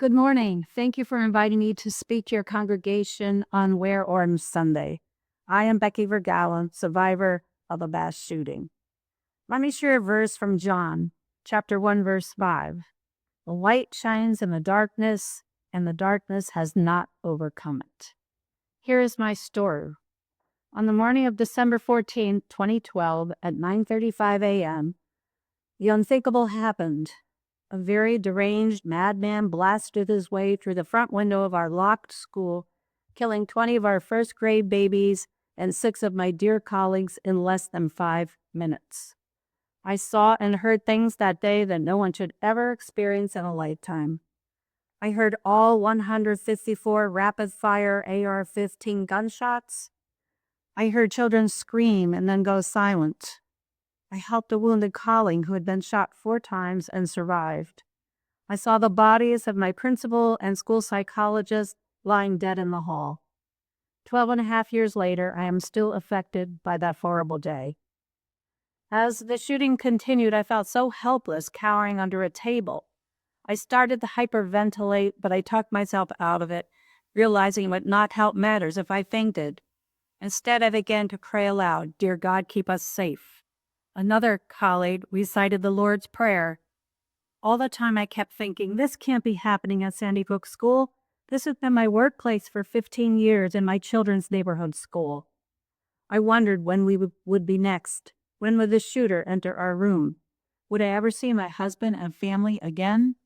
Good morning. Thank you for inviting me to speak to your congregation on Wear Orange Sunday. I am Becky Virgalla, survivor of a mass shooting. Let me share a verse from John, chapter 1, verse 5. The light shines in the darkness, and the darkness has not overcome it. Here is my story. On the morning of December 14, 2012, at 9:35 a.m., the unthinkable happened. A very deranged madman blasted his way through the front window of our locked school, killing 20 of our first grade babies and 6 of my dear colleagues in less than 5 minutes. I saw and heard things that day that no one should ever experience in a lifetime. I heard all 154 rapid-fire AR-15 gunshots. I heard children scream and then go silent. I helped a wounded colleague who had been shot 4 times and survived. I saw the bodies of my principal and school psychologist lying dead in the hall. 12.5 years later, I am still affected by that horrible day. As the shooting continued, I felt so helpless, cowering under a table. I started to hyperventilate, but I talked myself out of it, realizing it would not help matters if I fainted. Instead, I began to pray aloud, "Dear God, keep us safe." Another colleague recited the Lord's Prayer. All the time I kept thinking, this can't be happening at Sandy Hook School. This has been my workplace for 15 years in my children's neighborhood school. I wondered when we would be next. When would the shooter enter our room? Would I ever see my husband and family again?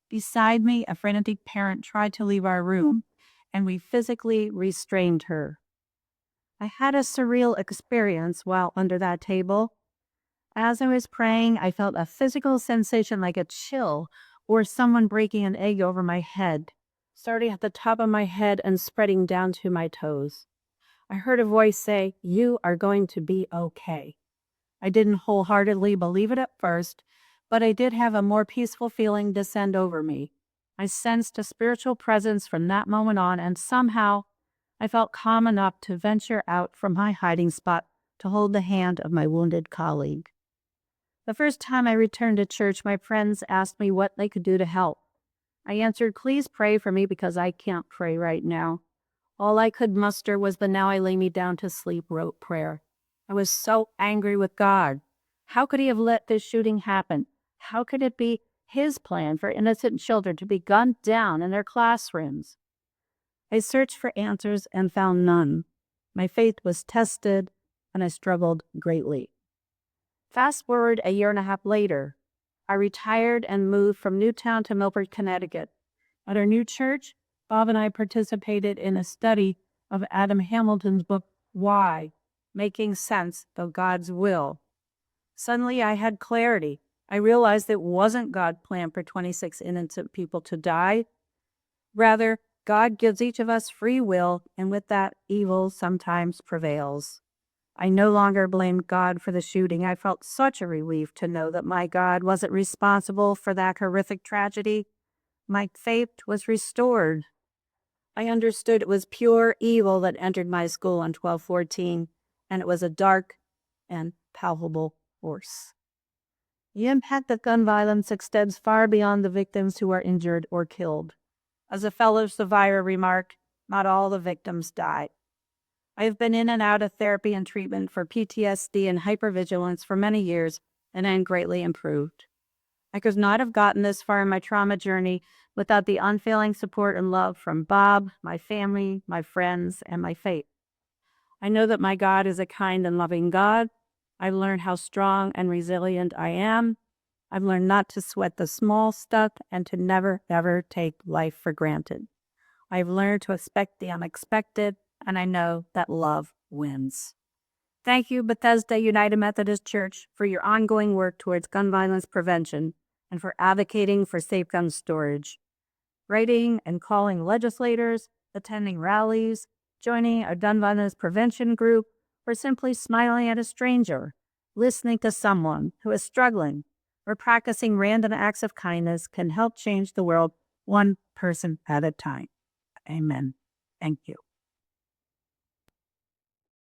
Beside me, a frantic parent tried to leave our room, and we physically restrained her. I had a surreal experience while under that table. As I was praying, I felt a physical sensation like a chill or someone breaking an egg over my head, starting at the top of my head and spreading down to my toes. I heard a voice say, "You are going to be okay." I didn't wholeheartedly believe it at first, but I did have a more peaceful feeling descend over me. I sensed a spiritual presence from that moment on, and somehow I felt calm enough to venture out from my hiding spot to hold the hand of my wounded colleague. The first time I returned to church, my friends asked me what they could do to help. I answered, "Please pray for me because I can't pray right now." All I could muster was the "Now I lay me down to sleep" rote prayer. I was so angry with God. How could he have let this shooting happen? How could it be his plan for innocent children to be gunned down in their classrooms? I searched for answers and found none. My faith was tested, and I struggled greatly. Fast forward a year and a half later, I retired and moved from Newtown to Milford, Connecticut. At our new church, Bob and I participated in a study of Adam Hamilton's book, Why? Making Sense of God's Will. Suddenly, I had clarity. I realized it wasn't God's plan for 26 innocent people to die. Rather, God gives each of us free will, and with that, evil sometimes prevails. I no longer blamed God for the shooting. I felt such a relief to know that my God wasn't responsible for that horrific tragedy. My faith was restored. I understood it was pure evil that entered my school on 12/14, and it was a dark and palpable force. The impact of gun violence extends far beyond the victims who are injured or killed. As a fellow survivor remarked, not all the victims died. I have been in and out of therapy and treatment for PTSD and hypervigilance for many years, and I am greatly improved. I could not have gotten this far in my trauma journey without the unfailing support and love from Bob, my family, my friends, and my faith. I know that my God is a kind and loving God. I've learned how strong and resilient I am. I've learned not to sweat the small stuff and to never, ever take life for granted. I've learned to expect the unexpected, and I know that love wins. Thank you, Bethesda United Methodist Church, for your ongoing work towards gun violence prevention and for advocating for safe gun storage. Writing and calling legislators, attending rallies, joining a gun violence prevention group, or simply smiling at a stranger, listening to someone who is struggling, or practicing random acts of kindness can help change the world one person at a time. Amen. Thank you.